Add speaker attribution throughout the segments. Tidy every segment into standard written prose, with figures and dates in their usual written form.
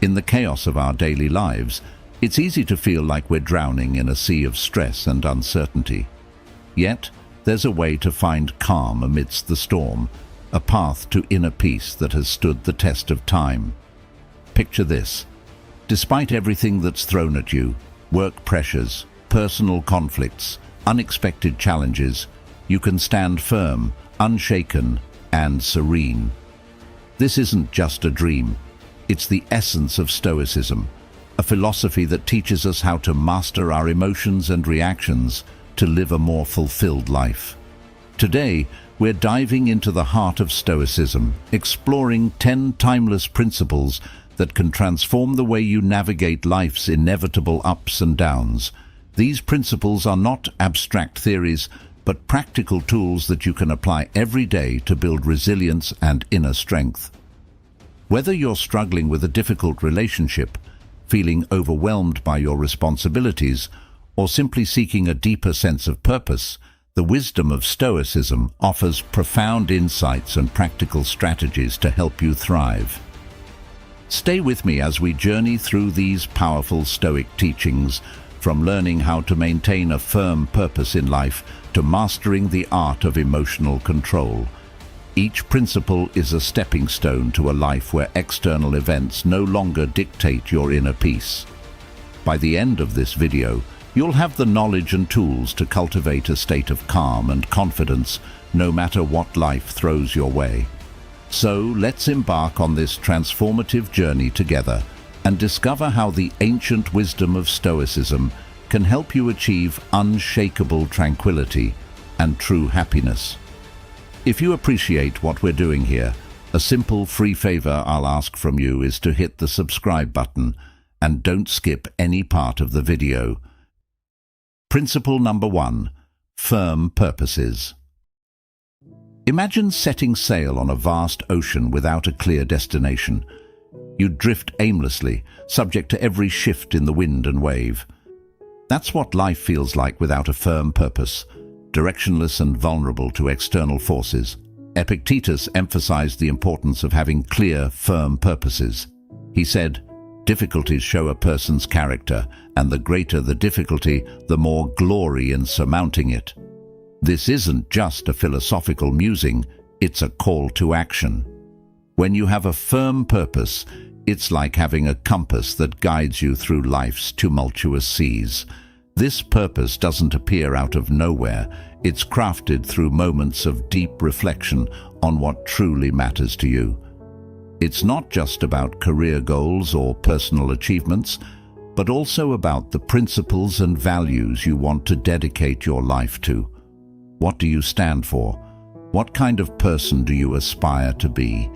Speaker 1: In the chaos of our daily lives, it's easy to feel like we're drowning in a sea of stress and uncertainty. Yet, there's a way to find calm amidst the storm, a path to inner peace that has stood the test of time. Picture this. Despite everything that's thrown at you, work pressures, personal conflicts, unexpected challenges, you can stand firm, unshaken, and serene. This isn't just a dream. It's the essence of Stoicism, a philosophy that teaches us how to master our emotions and reactions to live a more fulfilled life. Today, we're diving into the heart of Stoicism, exploring 10 timeless principles that can transform the way you navigate life's inevitable ups and downs. These principles are not abstract theories, but practical tools that you can apply every day to build resilience and inner strength. Whether you're struggling with a difficult relationship, feeling overwhelmed by your responsibilities, or simply seeking a deeper sense of purpose, the wisdom of Stoicism offers profound insights and practical strategies to help you thrive. Stay with me as we journey through these powerful Stoic teachings, from learning how to maintain a firm purpose in life to mastering the art of emotional control. Each principle is a stepping stone to a life where external events no longer dictate your inner peace. By the end of this video, you'll have the knowledge and tools to cultivate a state of calm and confidence no matter what life throws your way. So let's embark on this transformative journey together and discover how the ancient wisdom of Stoicism can help you achieve unshakable tranquility and true happiness. If you appreciate what we're doing here, a simple free favor I'll ask from you is to hit the subscribe button and don't skip any part of the video. Principle number 1. Firm purposes. Imagine setting sail on a vast ocean without a clear destination. You'd drift aimlessly, subject to every shift in the wind and wave. That's what life feels like without a firm purpose, directionless and vulnerable to external forces. Epictetus emphasized the importance of having clear, firm purposes. He said, "Difficulties show a person's character, and the greater the difficulty, the more glory in surmounting it." This isn't just a philosophical musing, it's a call to action. When you have a firm purpose, it's like having a compass that guides you through life's tumultuous seas. This purpose doesn't appear out of nowhere. It's crafted through moments of deep reflection on what truly matters to you. It's not just about career goals or personal achievements, but also about the principles and values you want to dedicate your life to. What do you stand for? What kind of person do you aspire to be?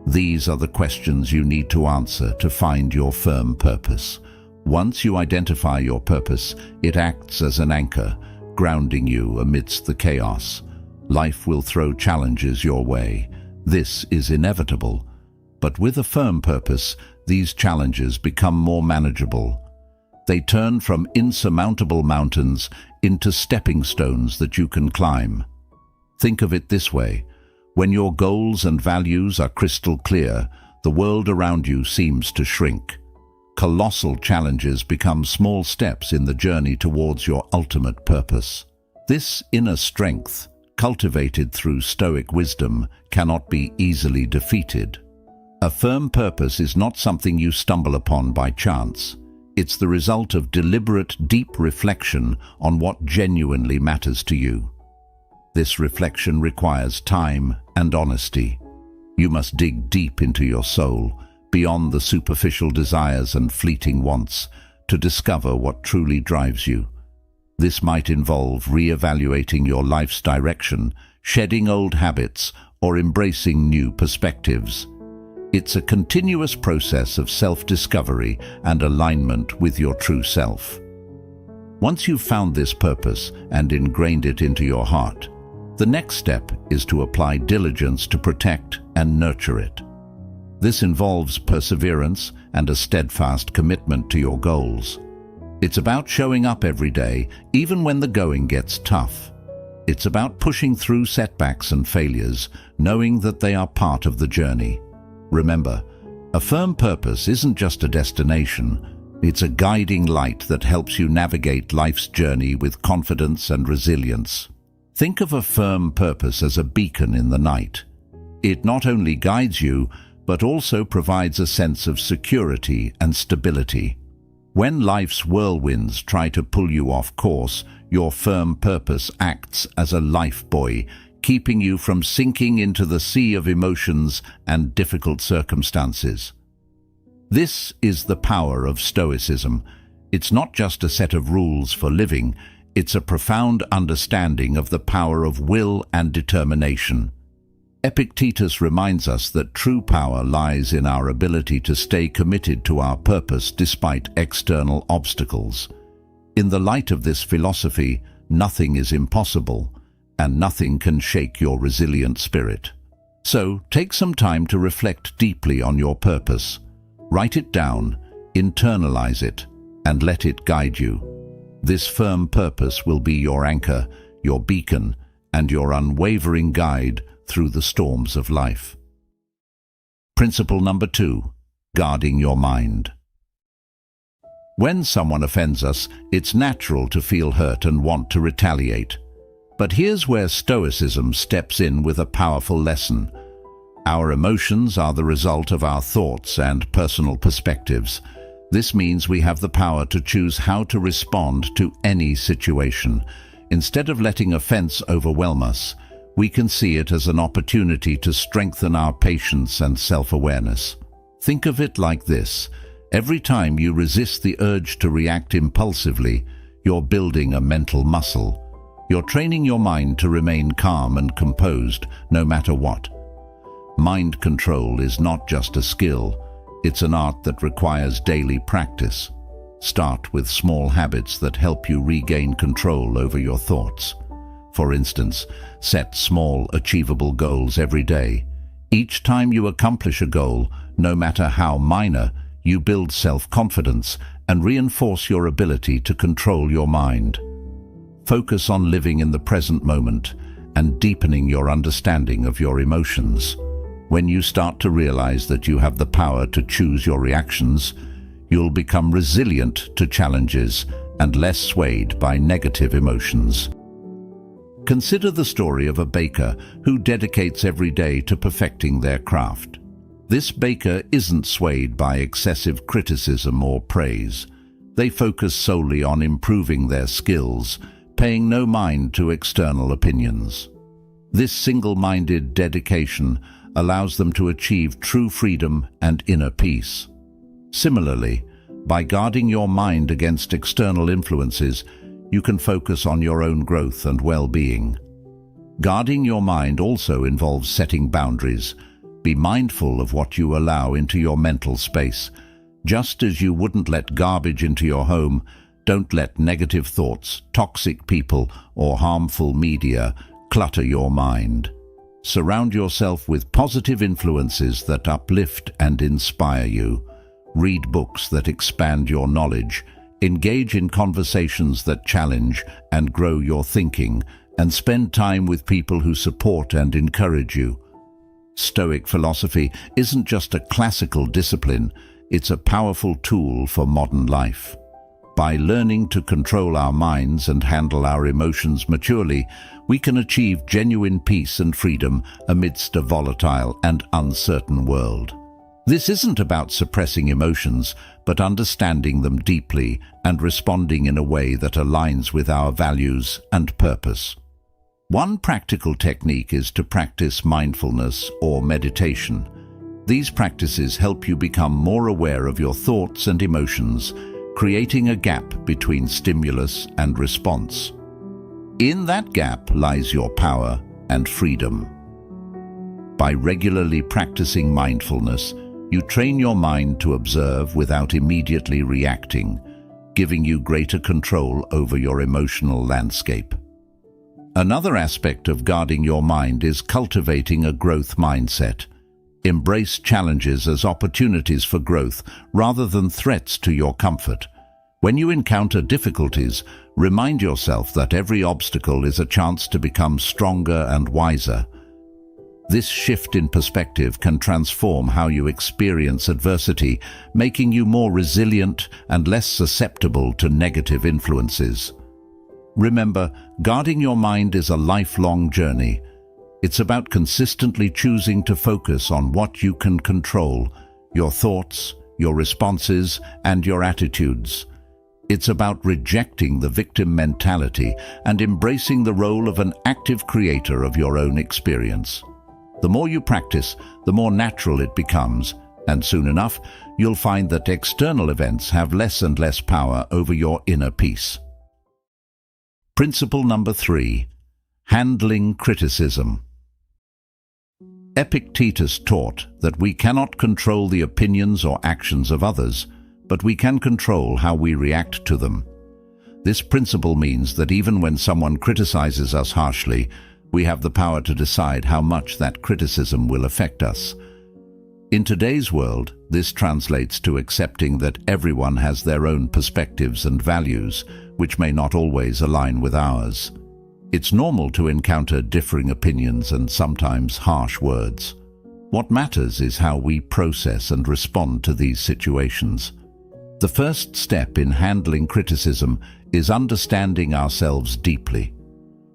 Speaker 1: These are the questions you need to answer to find your firm purpose. Once you identify your purpose, it acts as an anchor, grounding you amidst the chaos. Life will throw challenges your way. This is inevitable. But with a firm purpose, these challenges become more manageable. They turn from insurmountable mountains into stepping stones that you can climb. Think of it this way. When your goals and values are crystal clear, the world around you seems to shrink. Colossal challenges become small steps in the journey towards your ultimate purpose. This inner strength, cultivated through Stoic wisdom, cannot be easily defeated. A firm purpose is not something you stumble upon by chance. It's the result of deliberate, deep reflection on what genuinely matters to you. This reflection requires time and honesty. You must dig deep into your soul, beyond the superficial desires and fleeting wants, to discover what truly drives you. This might involve re-evaluating your life's direction, shedding old habits, or embracing new perspectives. It's a continuous process of self-discovery and alignment with your true self. Once you've found this purpose and ingrained it into your heart, the next step is to apply diligence to protect and nurture it. This involves perseverance and a steadfast commitment to your goals. It's about showing up every day, even when the going gets tough. It's about pushing through setbacks and failures, knowing that they are part of the journey. Remember, A firm purpose isn't just a destination, it's a guiding light that helps you navigate life's journey with confidence and resilience. Think of a firm purpose as a beacon in the night. It not only guides you, but also provides a sense of security and stability. When life's whirlwinds try to pull you off course, your firm purpose acts as a lifebuoy, keeping you from sinking into the sea of emotions and difficult circumstances. This is the power of Stoicism. It's not just a set of rules for living, it's a profound understanding of the power of will and determination. Epictetus reminds us that true power lies in our ability to stay committed to our purpose despite external obstacles. In the light of this philosophy, nothing is impossible, and nothing can shake your resilient spirit. So, take some time to reflect deeply on your purpose. Write it down, internalize it, and let it guide you. This firm purpose will be your anchor, your beacon, and your unwavering guide through the storms of life. Principle number 2, guarding your mind. When someone offends us, it's natural to feel hurt and want to retaliate. But here's where Stoicism steps in with a powerful lesson. Our emotions are the result of our thoughts and personal perspectives. This means we have the power to choose how to respond to any situation. Instead of letting offense overwhelm us, we can see it as an opportunity to strengthen our patience and self-awareness. Think of it like this. Every time you resist the urge to react impulsively, you're building a mental muscle. You're training your mind to remain calm and composed, no matter what. Mind control is not just a skill, it's an art that requires daily practice. Start with small habits that help you regain control over your thoughts. For instance, set small, achievable goals every day. Each time you accomplish a goal, no matter how minor, you build self-confidence and reinforce your ability to control your mind. Focus on living in the present moment and deepening your understanding of your emotions. When you start to realize that you have the power to choose your reactions, you'll become resilient to challenges and less swayed by negative emotions. Consider the story of a baker who dedicates every day to perfecting their craft. This baker isn't swayed by excessive criticism or praise. They focus solely on improving their skills, paying no mind to external opinions. This single-minded dedication allows them to achieve true freedom and inner peace. Similarly, by guarding your mind against external influences, you can focus on your own growth and well-being. Guarding your mind also involves setting boundaries. Be mindful of what you allow into your mental space. Just as you wouldn't let garbage into your home, don't let negative thoughts, toxic people, or harmful media clutter your mind. Surround yourself with positive influences that uplift and inspire you. Read books that expand your knowledge. Engage in conversations that challenge and grow your thinking, and spend time with people who support and encourage you. Stoic philosophy isn't just a classical discipline, it's a powerful tool for modern life. By learning to control our minds and handle our emotions maturely, we can achieve genuine peace and freedom amidst a volatile and uncertain world. This isn't about suppressing emotions, but understanding them deeply and responding in a way that aligns with our values and purpose. One practical technique is to practice mindfulness or meditation. These practices help you become more aware of your thoughts and emotions, creating a gap between stimulus and response. In that gap lies your power and freedom. By regularly practicing mindfulness, you train your mind to observe without immediately reacting, giving you greater control over your emotional landscape. Another aspect of guarding your mind is cultivating a growth mindset. Embrace challenges as opportunities for growth rather than threats to your comfort. When you encounter difficulties, remind yourself that every obstacle is a chance to become stronger and wiser. This shift in perspective can transform how you experience adversity, making you more resilient and less susceptible to negative influences. Remember, guarding your mind is a lifelong journey. It's about consistently choosing to focus on what you can control: your thoughts, your responses, and your attitudes. It's about rejecting the victim mentality and embracing the role of an active creator of your own experience. The more you practice, the more natural it becomes, and soon enough, you'll find that external events have less and less power over your inner peace. Principle number 3. Handling criticism. Epictetus taught that we cannot control the opinions or actions of others, but we can control how we react to them. This principle means that even when someone criticizes us harshly, we have the power to decide how much that criticism will affect us. In today's world, this translates to accepting that everyone has their own perspectives and values, which may not always align with ours. It's normal to encounter differing opinions and sometimes harsh words. What matters is how we process and respond to these situations. The first step in handling criticism is understanding ourselves deeply.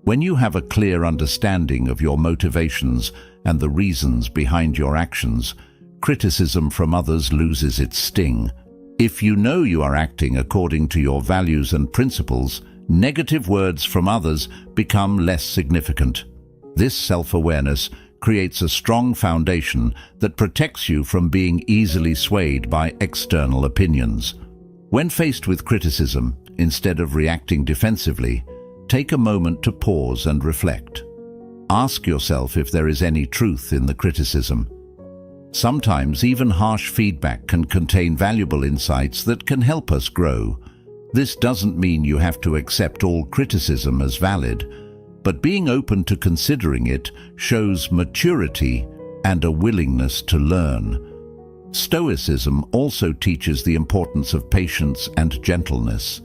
Speaker 1: When you have a clear understanding of your motivations and the reasons behind your actions, criticism from others loses its sting. If you know you are acting according to your values and principles, negative words from others become less significant. This self-awareness creates a strong foundation that protects you from being easily swayed by external opinions. When faced with criticism, instead of reacting defensively, take a moment to pause and reflect. Ask yourself if there is any truth in the criticism. Sometimes even harsh feedback can contain valuable insights that can help us grow. This doesn't mean you have to accept all criticism as valid, but being open to considering it shows maturity and a willingness to learn. Stoicism also teaches the importance of patience and gentleness.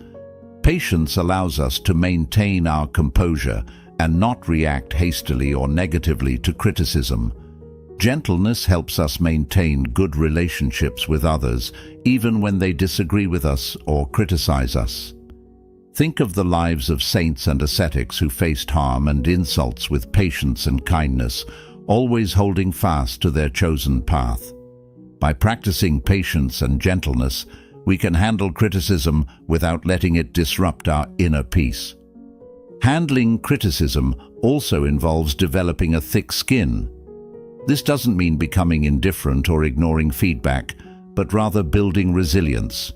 Speaker 1: Patience allows us to maintain our composure and not react hastily or negatively to criticism. Gentleness helps us maintain good relationships with others, even when they disagree with us or criticize us. Think of the lives of saints and ascetics who faced harm and insults with patience and kindness, always holding fast to their chosen path. By practicing patience and gentleness, we can handle criticism without letting it disrupt our inner peace. Handling criticism also involves developing a thick skin. This doesn't mean becoming indifferent or ignoring feedback, but rather building resilience.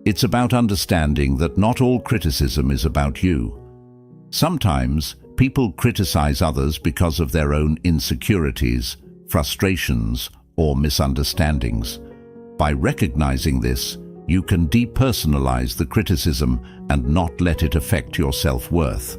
Speaker 1: It's about understanding that not all criticism is about you. Sometimes, people criticize others because of their own insecurities, frustrations, or misunderstandings. By recognizing this, you can depersonalize the criticism and not let it affect your self-worth.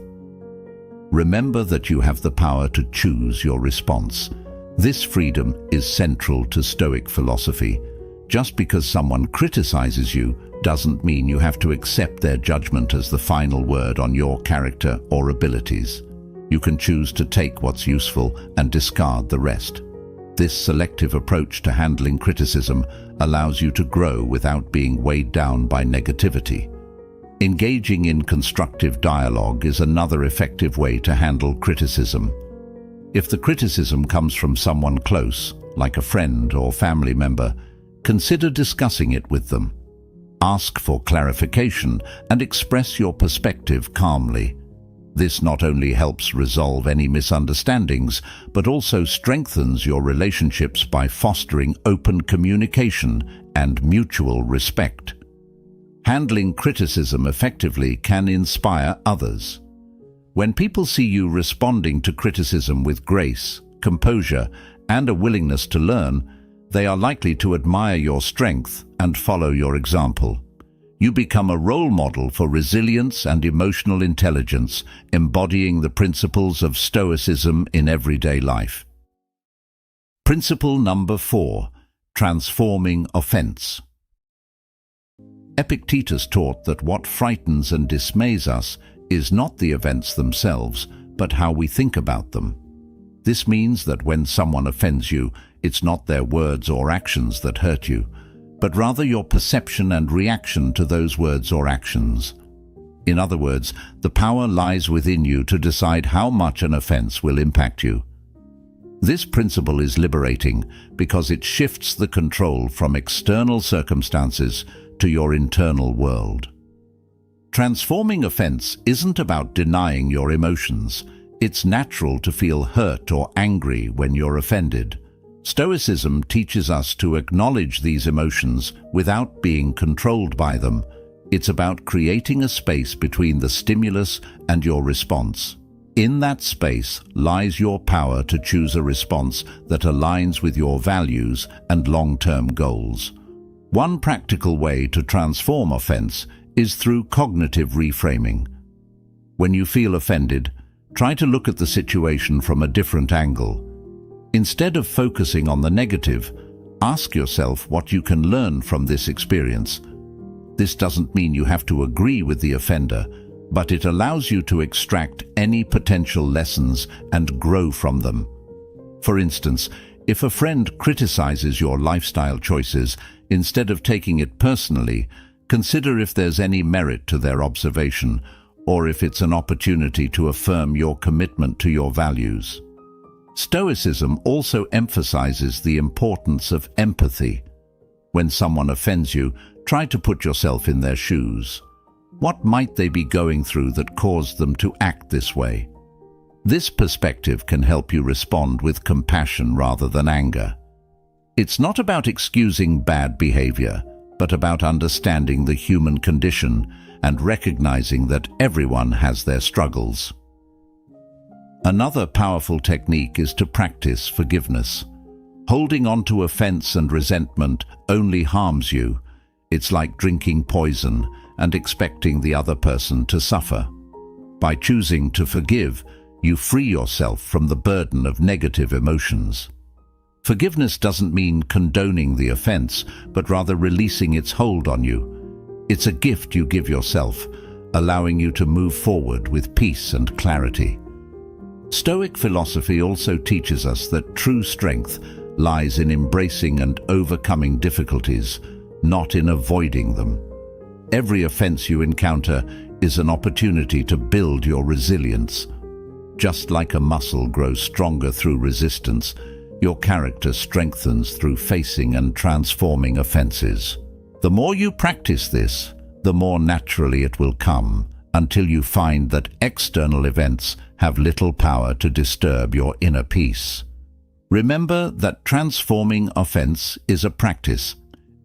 Speaker 1: Remember that you have the power to choose your response. This freedom is central to Stoic philosophy. Just because someone criticizes you doesn't mean you have to accept their judgment as the final word on your character or abilities. You can choose to take what's useful and discard the rest. This selective approach to handling criticism allows you to grow without being weighed down by negativity. Engaging in constructive dialogue is another effective way to handle criticism. If the criticism comes from someone close, like a friend or family member, consider discussing it with them. Ask for clarification and express your perspective calmly. This not only helps resolve any misunderstandings, but also strengthens your relationships by fostering open communication and mutual respect. Handling criticism effectively can inspire others. When people see you responding to criticism with grace, composure, and a willingness to learn, they are likely to admire your strength and follow your example. You become a role model for resilience and emotional intelligence, embodying the principles of Stoicism in everyday life. Principle number 4. Transforming offense. Epictetus taught that what frightens and dismays us is not the events themselves, but how we think about them. This means that when someone offends you, it's not their words or actions that hurt you, but rather your perception and reaction to those words or actions. In other words, the power lies within you to decide how much an offense will impact you. This principle is liberating because it shifts the control from external circumstances to your internal world. Transforming offense isn't about denying your emotions. It's natural to feel hurt or angry when you're offended. Stoicism teaches us to acknowledge these emotions without being controlled by them. It's about creating a space between the stimulus and your response. In that space lies your power to choose a response that aligns with your values and long-term goals. One practical way to transform offense is through cognitive reframing. When you feel offended, try to look at the situation from a different angle. Instead of focusing on the negative, ask yourself what you can learn from this experience. This doesn't mean you have to agree with the offender, but it allows you to extract any potential lessons and grow from them. For instance, if a friend criticizes your lifestyle choices, instead of taking it personally, consider if there's any merit to their observation, or if it's an opportunity to affirm your commitment to your values. Stoicism also emphasizes the importance of empathy. When someone offends you, try to put yourself in their shoes. What might they be going through that caused them to act this way? This perspective can help you respond with compassion rather than anger. It's not about excusing bad behavior, but about understanding the human condition and recognizing that everyone has their struggles. Another powerful technique is to practice forgiveness. Holding on to offense and resentment only harms you. It's like drinking poison and expecting the other person to suffer. By choosing to forgive, you free yourself from the burden of negative emotions. Forgiveness doesn't mean condoning the offense, but rather releasing its hold on you. It's a gift you give yourself, allowing you to move forward with peace and clarity. Stoic philosophy also teaches us that true strength lies in embracing and overcoming difficulties, not in avoiding them. Every offense you encounter is an opportunity to build your resilience. Just like a muscle grows stronger through resistance, your character strengthens through facing and transforming offenses. The more you practice this, the more naturally it will come, until you find that external events have little power to disturb your inner peace. Remember that transforming offense is a practice.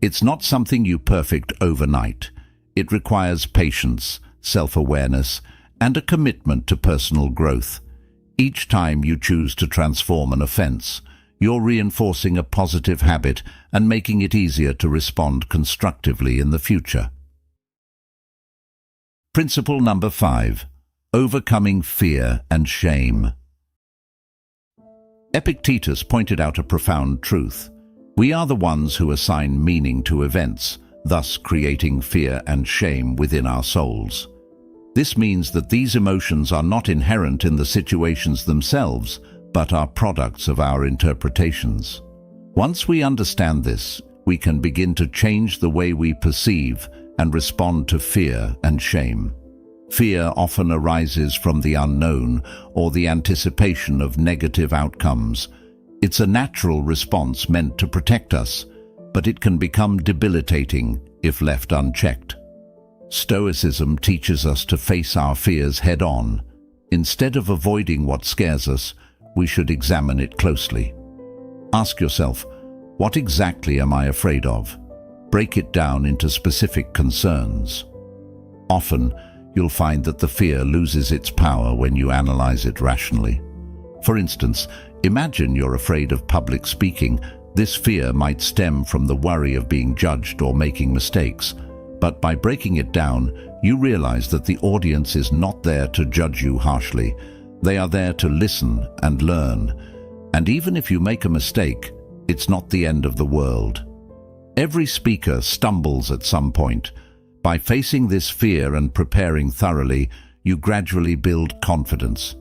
Speaker 1: It's not something you perfect overnight. It requires patience, self-awareness, and a commitment to personal growth. Each time you choose to transform an offense, you're reinforcing a positive habit and making it easier to respond constructively in the future. Principle number 5. Overcoming fear and shame. Epictetus pointed out a profound truth. We are the ones who assign meaning to events, thus creating fear and shame within our souls. This means that these emotions are not inherent in the situations themselves, but are products of our interpretations. Once we understand this, we can begin to change the way we perceive and respond to fear and shame. Fear often arises from the unknown or the anticipation of negative outcomes. It's a natural response meant to protect us, but it can become debilitating if left unchecked. Stoicism teaches us to face our fears head-on. Instead of avoiding what scares us, we should examine it closely. Ask yourself, what exactly am I afraid of? Break it down into specific concerns. Often, you'll find that the fear loses its power when you analyze it rationally. For instance, imagine you're afraid of public speaking. This fear might stem from the worry of being judged or making mistakes. But by breaking it down, you realize that the audience is not there to judge you harshly. They are there to listen and learn. And even if you make a mistake, it's not the end of the world. Every speaker stumbles at some point. By facing this fear and preparing thoroughly, you gradually build confidence.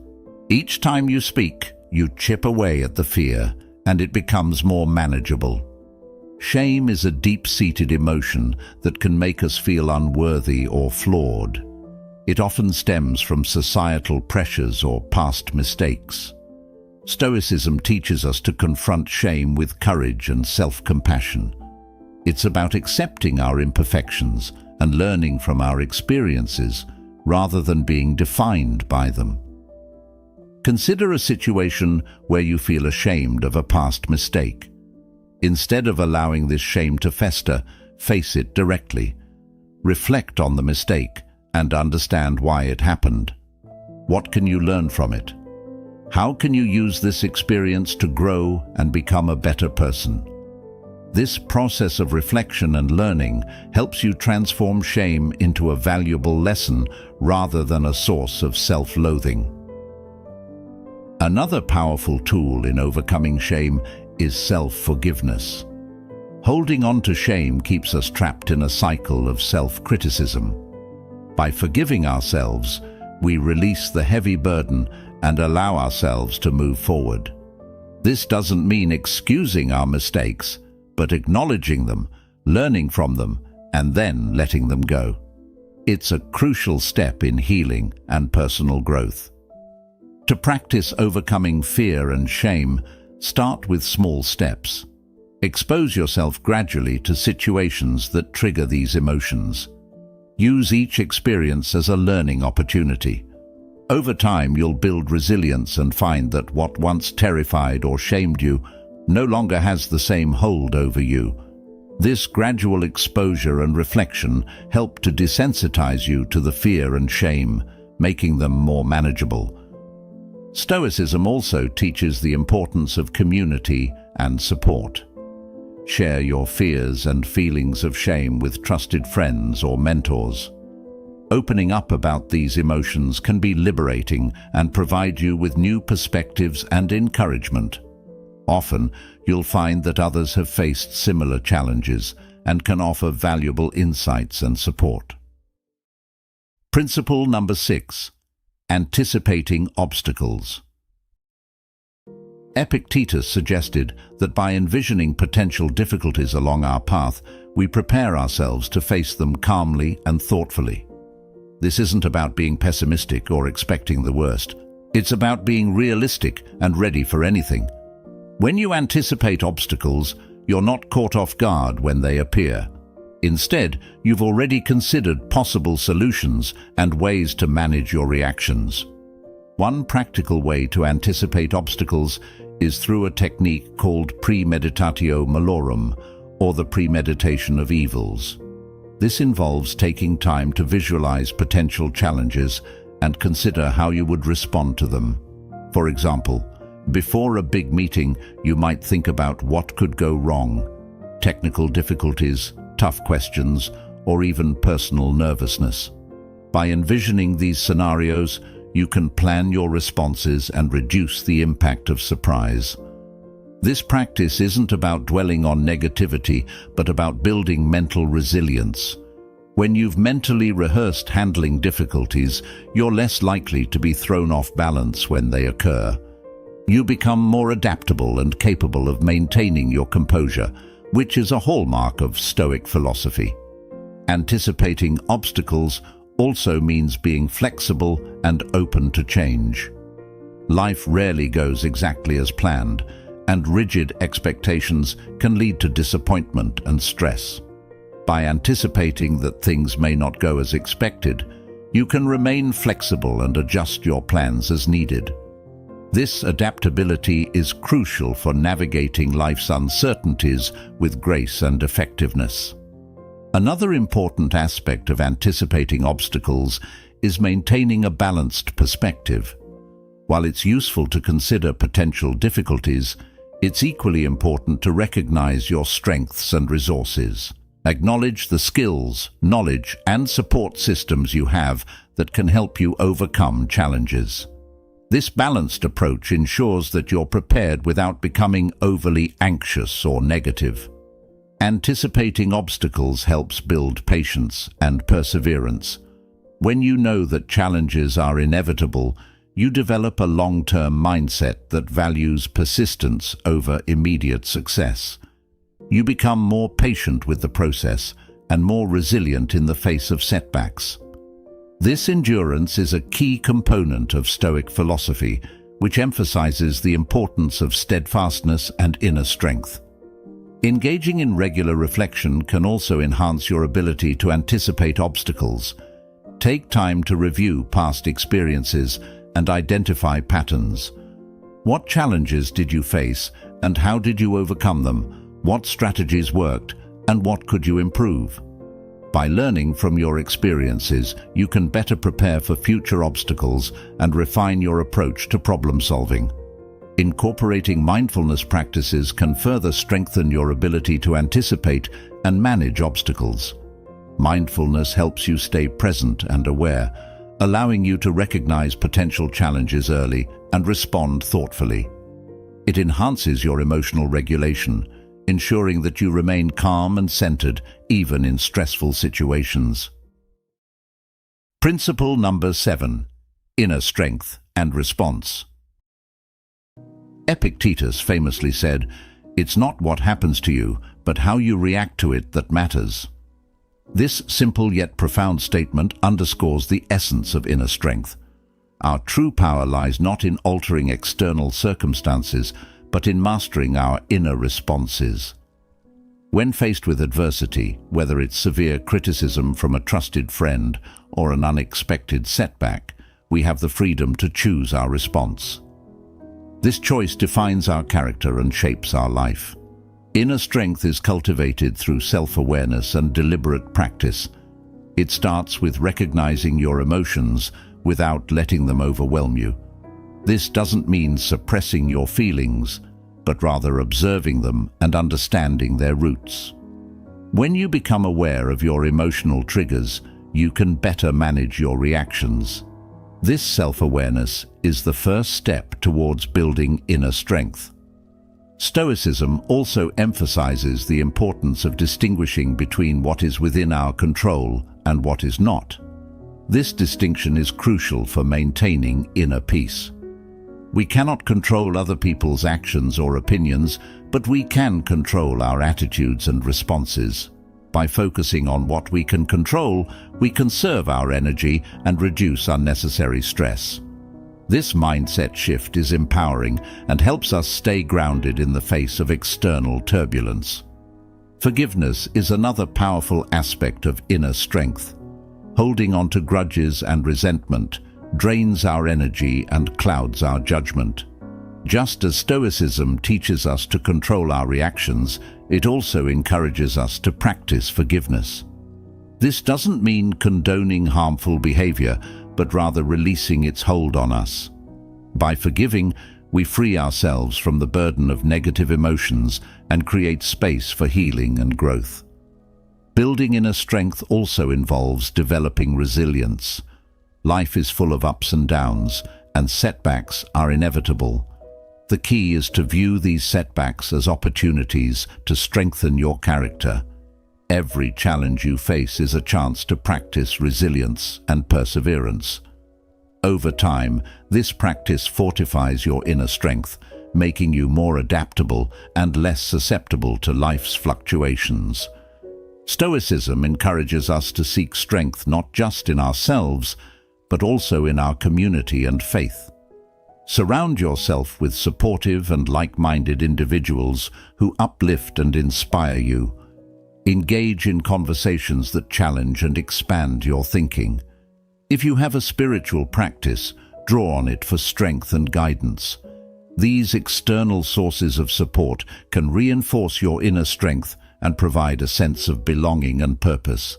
Speaker 1: Each time you speak, you chip away at the fear, and it becomes more manageable. Shame is a deep-seated emotion that can make us feel unworthy or flawed. It often stems from societal pressures or past mistakes. Stoicism teaches us to confront shame with courage and self-compassion. It's about accepting our imperfections and learning from our experiences rather than being defined by them. Consider a situation where you feel ashamed of a past mistake. Instead of allowing this shame to fester, face it directly. Reflect on the mistake and understand why it happened. What can you learn from it? How can you use this experience to grow and become a better person? This process of reflection and learning helps you transform shame into a valuable lesson rather than a source of self-loathing. Another powerful tool in overcoming shame is self-forgiveness. Holding on to shame keeps us trapped in a cycle of self-criticism. By forgiving ourselves, we release the heavy burden and allow ourselves to move forward. This doesn't mean excusing our mistakes, but acknowledging them, learning from them, and then letting them go. It's a crucial step in healing and personal growth. To practice overcoming fear and shame, start with small steps. Expose yourself gradually to situations that trigger these emotions. Use each experience as a learning opportunity. Over time, you'll build resilience and find that what once terrified or shamed you no longer has the same hold over you. This gradual exposure and reflection help to desensitize you to the fear and shame, making them more manageable. Stoicism also teaches the importance of community and support. Share your fears and feelings of shame with trusted friends or mentors. Opening up about these emotions can be liberating and provide you with new perspectives and encouragement. Often, you'll find that others have faced similar challenges and can offer valuable insights and support. Principle number 6. Anticipating obstacles. Epictetus suggested that by envisioning potential difficulties along our path, we prepare ourselves to face them calmly and thoughtfully. This isn't about being pessimistic or expecting the worst. It's about being realistic and ready for anything. When you anticipate obstacles, you're not caught off guard when they appear. Instead, you've already considered possible solutions and ways to manage your reactions. One practical way to anticipate obstacles is through a technique called premeditatio malorum, or the premeditation of evils. This involves taking time to visualize potential challenges and consider how you would respond to them. For example, before a big meeting, you might think about what could go wrong: technical difficulties, tough questions, or even personal nervousness. By envisioning these scenarios, you can plan your responses and reduce the impact of surprise. This practice isn't about dwelling on negativity, but about building mental resilience. When you've mentally rehearsed handling difficulties, you're less likely to be thrown off balance when they occur. You become more adaptable and capable of maintaining your composure, which is a hallmark of Stoic philosophy. Anticipating obstacles also means being flexible and open to change. Life rarely goes exactly as planned, and rigid expectations can lead to disappointment and stress. By anticipating that things may not go as expected, you can remain flexible and adjust your plans as needed. This adaptability is crucial for navigating life's uncertainties with grace and effectiveness. Another important aspect of anticipating obstacles is maintaining a balanced perspective. While it's useful to consider potential difficulties, it's equally important to recognize your strengths and resources. Acknowledge the skills, knowledge, and support systems you have that can help you overcome challenges. This balanced approach ensures that you're prepared without becoming overly anxious or negative. Anticipating obstacles helps build patience and perseverance. When you know that challenges are inevitable, you develop a long-term mindset that values persistence over immediate success. You become more patient with the process and more resilient in the face of setbacks. This endurance is a key component of Stoic philosophy, which emphasizes the importance of steadfastness and inner strength. Engaging in regular reflection can also enhance your ability to anticipate obstacles. Take time to review past experiences and identify patterns. What challenges did you face, and how did you overcome them? What strategies worked, and what could you improve? By learning from your experiences, you can better prepare for future obstacles and refine your approach to problem solving. Incorporating mindfulness practices can further strengthen your ability to anticipate and manage obstacles. Mindfulness helps you stay present and aware, allowing you to recognize potential challenges early and respond thoughtfully. It enhances your emotional regulation, ensuring that you remain calm and centered even in stressful situations. Principle number 7. Inner strength and response. Epictetus famously said, "It's not what happens to you, but how you react to it that matters." This simple yet profound statement underscores the essence of inner strength. Our true power lies not in altering external circumstances, but in mastering our inner responses. When faced with adversity, whether it's severe criticism from a trusted friend or an unexpected setback, we have the freedom to choose our response. This choice defines our character and shapes our life. Inner strength is cultivated through self-awareness and deliberate practice. It starts with recognizing your emotions without letting them overwhelm you. This doesn't mean suppressing your feelings, but rather observing them and understanding their roots. When you become aware of your emotional triggers, you can better manage your reactions. This self-awareness is the first step towards building inner strength. Stoicism also emphasizes the importance of distinguishing between what is within our control and what is not. This distinction is crucial for maintaining inner peace. We cannot control other people's actions or opinions, but we can control our attitudes and responses. By focusing on what we can control, we conserve our energy and reduce unnecessary stress. This mindset shift is empowering and helps us stay grounded in the face of external turbulence. Forgiveness is another powerful aspect of inner strength. Holding on to grudges and resentment drains our energy and clouds our judgment. Just as Stoicism teaches us to control our reactions, it also encourages us to practice forgiveness. This doesn't mean condoning harmful behavior, but rather releasing its hold on us. By forgiving, we free ourselves from the burden of negative emotions and create space for healing and growth. Building inner strength also involves developing resilience. Life is full of ups and downs, and setbacks are inevitable. The key is to view these setbacks as opportunities to strengthen your character. Every challenge you face is a chance to practice resilience and perseverance. Over time, this practice fortifies your inner strength, making you more adaptable and less susceptible to life's fluctuations. Stoicism encourages us to seek strength not just in ourselves, but also in our community and faith. Surround yourself with supportive and like-minded individuals who uplift and inspire you. Engage in conversations that challenge and expand your thinking. If you have a spiritual practice, draw on it for strength and guidance. These external sources of support can reinforce your inner strength and provide a sense of belonging and purpose.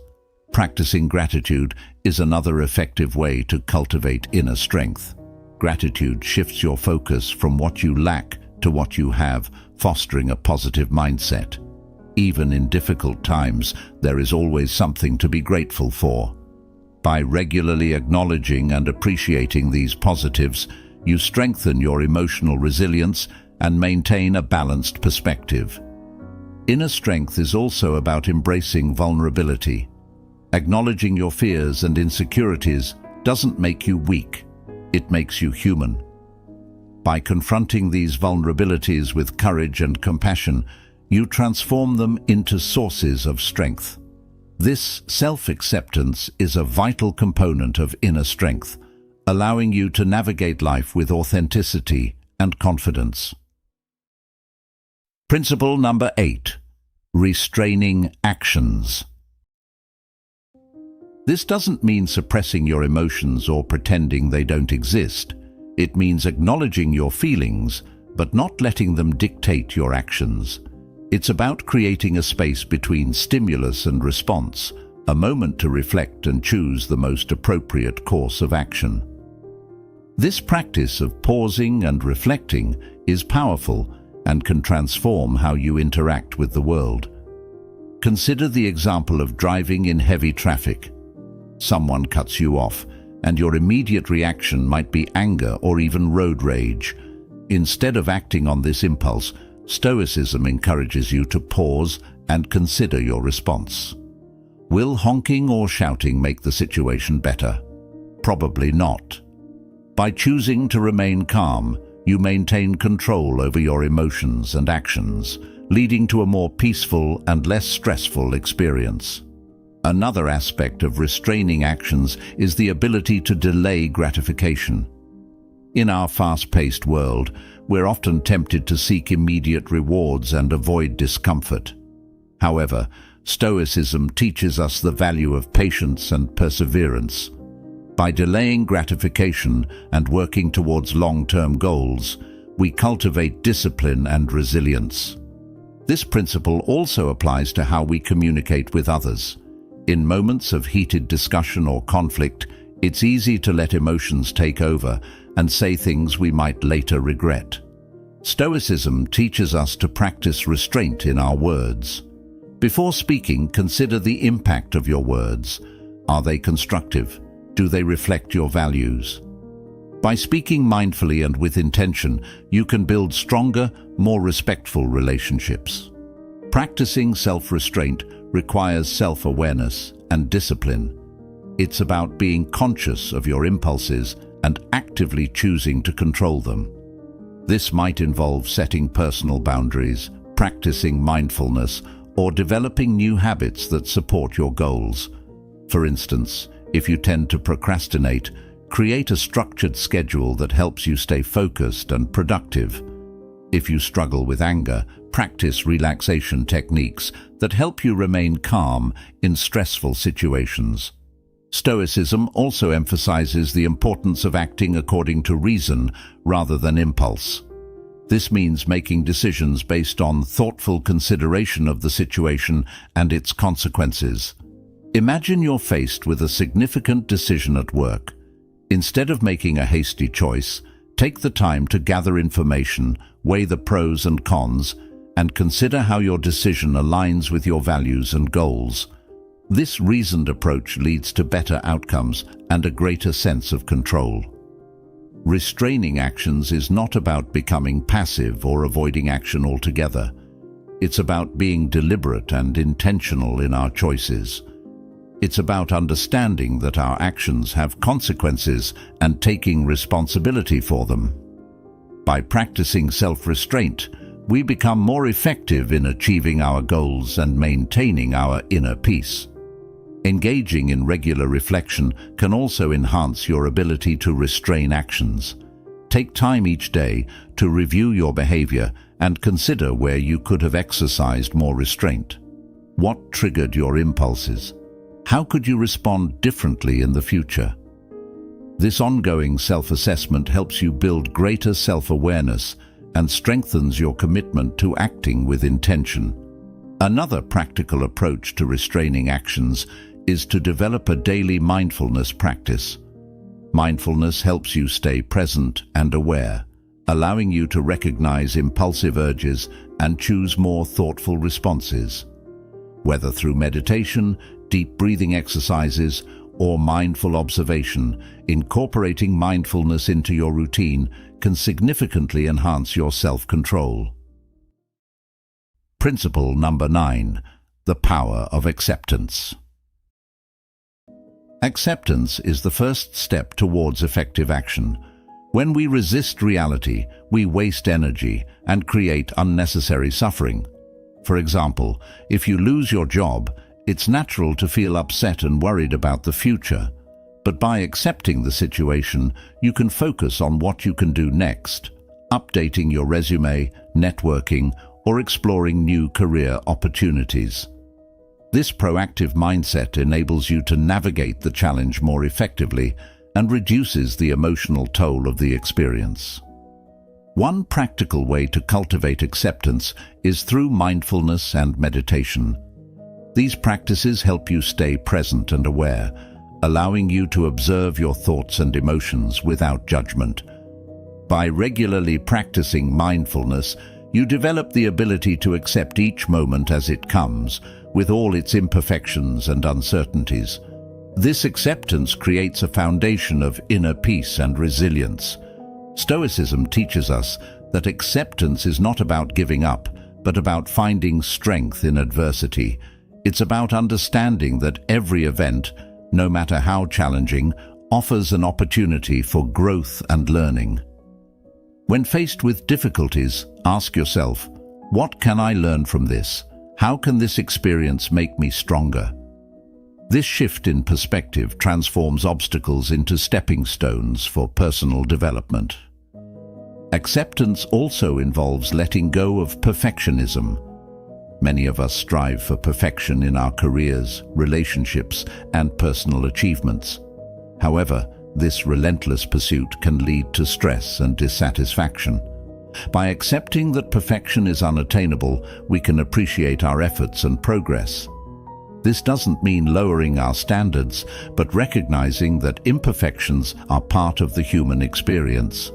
Speaker 1: Practicing gratitude is another effective way to cultivate inner strength. Gratitude shifts your focus from what you lack to what you have, fostering a positive mindset. Even in difficult times, there is always something to be grateful for. By regularly acknowledging and appreciating these positives, you strengthen your emotional resilience and maintain a balanced perspective. Inner strength is also about embracing vulnerability. Acknowledging your fears and insecurities doesn't make you weak. It makes you human. By confronting these vulnerabilities with courage and compassion, you transform them into sources of strength. This self-acceptance is a vital component of inner strength, allowing you to navigate life with authenticity and confidence. Principle number 8. Restraining actions. This doesn't mean suppressing your emotions or pretending they don't exist. It means acknowledging your feelings, but not letting them dictate your actions. It's about creating a space between stimulus and response, a moment to reflect and choose the most appropriate course of action. This practice of pausing and reflecting is powerful and can transform how you interact with the world. Consider the example of driving in heavy traffic. Someone cuts you off, and your immediate reaction might be anger or even road rage. Instead of acting on this impulse, Stoicism encourages you to pause and consider your response. Will honking or shouting make the situation better? Probably not. By choosing to remain calm, you maintain control over your emotions and actions, leading to a more peaceful and less stressful experience. Another aspect of restraining actions is the ability to delay gratification. In our fast-paced world, we're often tempted to seek immediate rewards and avoid discomfort. However, Stoicism teaches us the value of patience and perseverance. By delaying gratification and working towards long-term goals, we cultivate discipline and resilience. This principle also applies to how we communicate with others. In moments of heated discussion or conflict, it's easy to let emotions take over and say things we might later regret. Stoicism teaches us to practice restraint in our words. Before speaking, consider the impact of your words. Are they constructive? Do they reflect your values? By speaking mindfully and with intention, you can build stronger, more respectful relationships. Practicing self-restraint requires self-awareness and discipline. It's about being conscious of your impulses and actively choosing to control them. This might involve setting personal boundaries, practicing mindfulness, or developing new habits that support your goals. For instance, if you tend to procrastinate, create a structured schedule that helps you stay focused and productive. If you struggle with anger, practice relaxation techniques that help you remain calm in stressful situations. Stoicism also emphasizes the importance of acting according to reason rather than impulse. This means making decisions based on thoughtful consideration of the situation and its consequences. Imagine you're faced with a significant decision at work. Instead of making a hasty choice, take the time to gather information, weigh the pros and cons, and consider how your decision aligns with your values and goals. This reasoned approach leads to better outcomes and a greater sense of control. Restraining actions is not about becoming passive or avoiding action altogether. It's about being deliberate and intentional in our choices. It's about understanding that our actions have consequences and taking responsibility for them. By practicing self-restraint, we become more effective in achieving our goals and maintaining our inner peace. Engaging in regular reflection can also enhance your ability to restrain actions. Take time each day to review your behavior and consider where you could have exercised more restraint. What triggered your impulses? How could you respond differently in the future? This ongoing self-assessment helps you build greater self-awareness and strengthens your commitment to acting with intention. Another practical approach to restraining actions is to develop a daily mindfulness practice. Mindfulness helps you stay present and aware, allowing you to recognize impulsive urges and choose more thoughtful responses. Whether through meditation, deep breathing exercises, or mindful observation, incorporating mindfulness into your routine can significantly enhance your self-control. Principle number 9. The power of acceptance. Acceptance is the first step towards effective action. When we resist reality, we waste energy and create unnecessary suffering. For example, if you lose your job, it's natural to feel upset and worried about the future. But by accepting the situation, you can focus on what you can do next, updating your resume, networking, or exploring new career opportunities. This proactive mindset enables you to navigate the challenge more effectively and reduces the emotional toll of the experience. One practical way to cultivate acceptance is through mindfulness and meditation. These practices help you stay present and aware, allowing you to observe your thoughts and emotions without judgment. By regularly practicing mindfulness, you develop the ability to accept each moment as it comes, with all its imperfections and uncertainties. This acceptance creates a foundation of inner peace and resilience. Stoicism teaches us that acceptance is not about giving up, but about finding strength in adversity. It's about understanding that every event, no matter how challenging, offers an opportunity for growth and learning. When faced with difficulties, ask yourself, what can I learn from this? How can this experience make me stronger? This shift in perspective transforms obstacles into stepping stones for personal development. Acceptance also involves letting go of perfectionism. Many of us strive for perfection in our careers, relationships, and personal achievements. However, this relentless pursuit can lead to stress and dissatisfaction. By accepting that perfection is unattainable, we can appreciate our efforts and progress. This doesn't mean lowering our standards, but recognizing that imperfections are part of the human experience.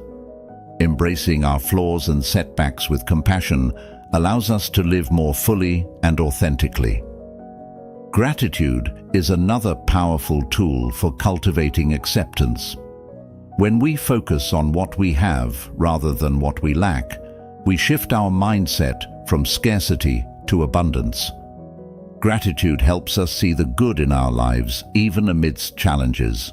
Speaker 1: Embracing our flaws and setbacks with compassion allows us to live more fully and authentically. Gratitude is another powerful tool for cultivating acceptance. When we focus on what we have rather than what we lack, we shift our mindset from scarcity to abundance. Gratitude helps us see the good in our lives, even amidst challenges.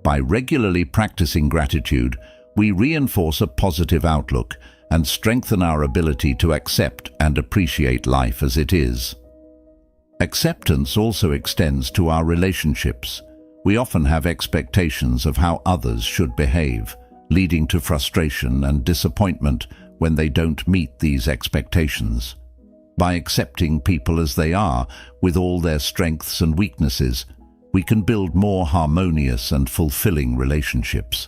Speaker 1: By regularly practicing gratitude, we reinforce a positive outlook and strengthen our ability to accept and appreciate life as it is. Acceptance also extends to our relationships. We often have expectations of how others should behave, leading to frustration and disappointment when they don't meet these expectations. By accepting people as they are, with all their strengths and weaknesses, we can build more harmonious and fulfilling relationships.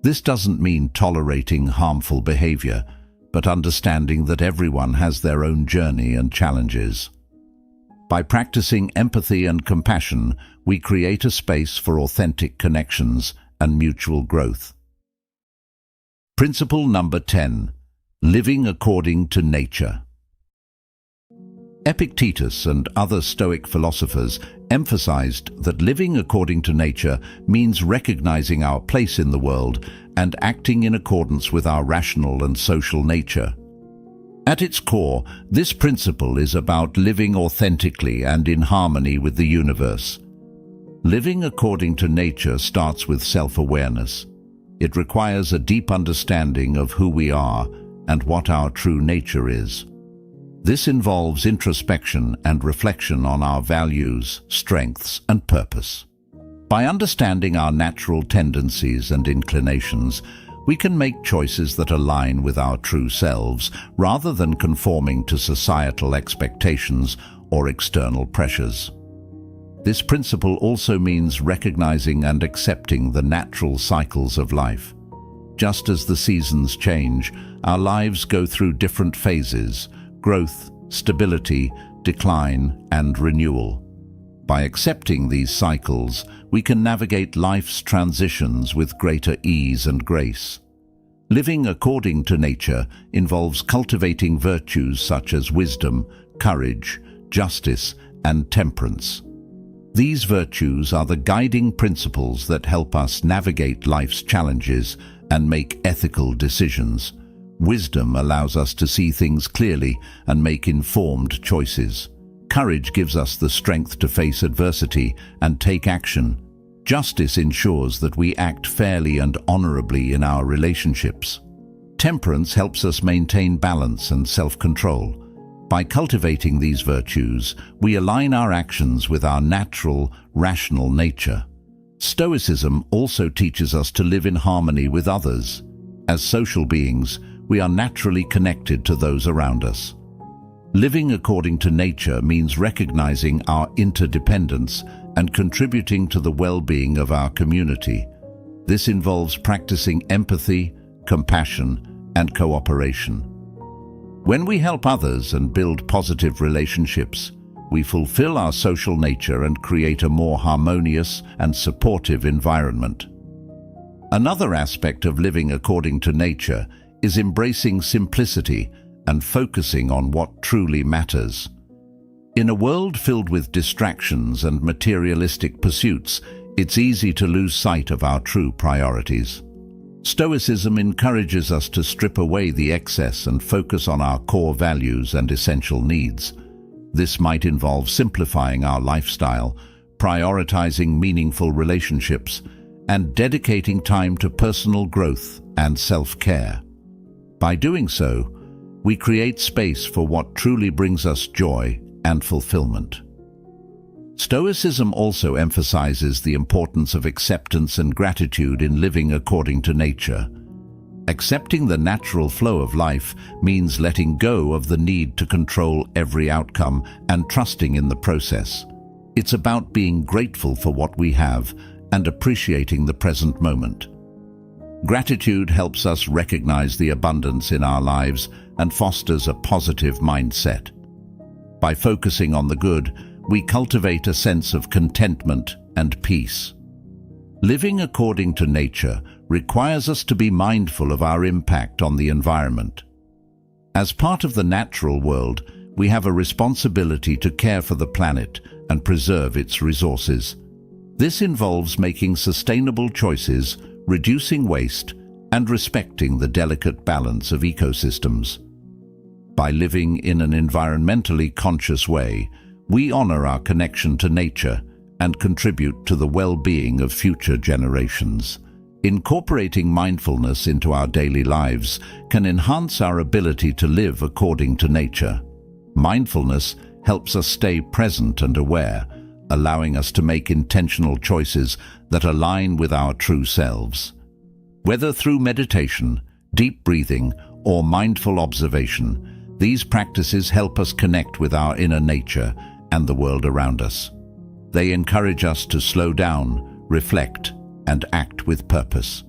Speaker 1: This doesn't mean tolerating harmful behavior, but understanding that everyone has their own journey and challenges. By practicing empathy and compassion, we create a space for authentic connections and mutual growth. Principle number 10. Living according to nature. Epictetus and other Stoic philosophers emphasized that living according to nature means recognizing our place in the world and acting in accordance with our rational and social nature. At its core, this principle is about living authentically and in harmony with the universe. Living according to nature starts with self-awareness. It requires a deep understanding of who we are and what our true nature is. This involves introspection and reflection on our values, strengths, and purpose. By understanding our natural tendencies and inclinations, we can make choices that align with our true selves rather than conforming to societal expectations or external pressures. This principle also means recognizing and accepting the natural cycles of life. Just as the seasons change, our lives go through different phases: growth, stability, decline, and renewal. By accepting these cycles, we can navigate life's transitions with greater ease and grace. Living according to nature involves cultivating virtues such as wisdom, courage, justice, and temperance. These virtues are the guiding principles that help us navigate life's challenges and make ethical decisions. Wisdom allows us to see things clearly and make informed choices. Courage gives us the strength to face adversity and take action, Justice ensures that we act fairly and honorably in our relationships. Temperance helps us maintain balance and self-control. By cultivating these virtues, we align our actions with our natural, rational nature. Stoicism also teaches us to live in harmony with others. As social beings, we are naturally connected to those around us. Living according to nature means recognizing our interdependence and contributing to the well-being of our community. This involves practicing empathy, compassion, and cooperation. When we help others and build positive relationships, we fulfill our social nature and create a more harmonious and supportive environment. Another aspect of living according to nature is embracing simplicity and focusing on what truly matters. In a world filled with distractions and materialistic pursuits, it's easy to lose sight of our true priorities. Stoicism encourages us to strip away the excess and focus on our core values and essential needs. This might involve simplifying our lifestyle, prioritizing meaningful relationships, and dedicating time to personal growth and self-care. By doing so, we create space for what truly brings us joy and fulfillment. Stoicism also emphasizes the importance of acceptance and gratitude in living according to nature. Accepting the natural flow of life means letting go of the need to control every outcome and trusting in the process. It's about being grateful for what we have and appreciating the present moment. Gratitude helps us recognize the abundance in our lives and fosters a positive mindset. By focusing on the good, we cultivate a sense of contentment and peace. Living according to nature requires us to be mindful of our impact on the environment. As part of the natural world, we have a responsibility to care for the planet and preserve its resources. This involves making sustainable choices, reducing waste, and respecting the delicate balance of ecosystems. By living in an environmentally conscious way, we honor our connection to nature and contribute to the well-being of future generations. Incorporating mindfulness into our daily lives can enhance our ability to live according to nature. Mindfulness helps us stay present and aware, allowing us to make intentional choices that align with our true selves. Whether through meditation, deep breathing, or mindful observation, these practices help us connect with our inner nature and the world around us. They encourage us to slow down, reflect, and act with purpose.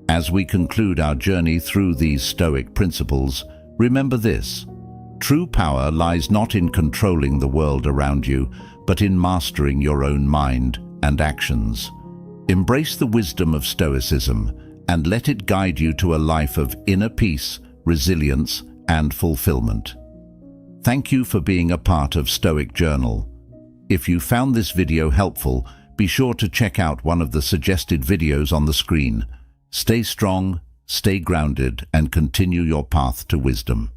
Speaker 1: As we conclude our journey through these Stoic principles, remember this: true power lies not in controlling the world around you, but in mastering your own mind and actions. Embrace the wisdom of Stoicism and let it guide you to a life of inner peace, resilience, and fulfillment. Thank you for being a part of Stoic Journal. If you found this video helpful, be sure to check out one of the suggested videos on the screen. Stay strong, stay grounded, and continue your path to wisdom.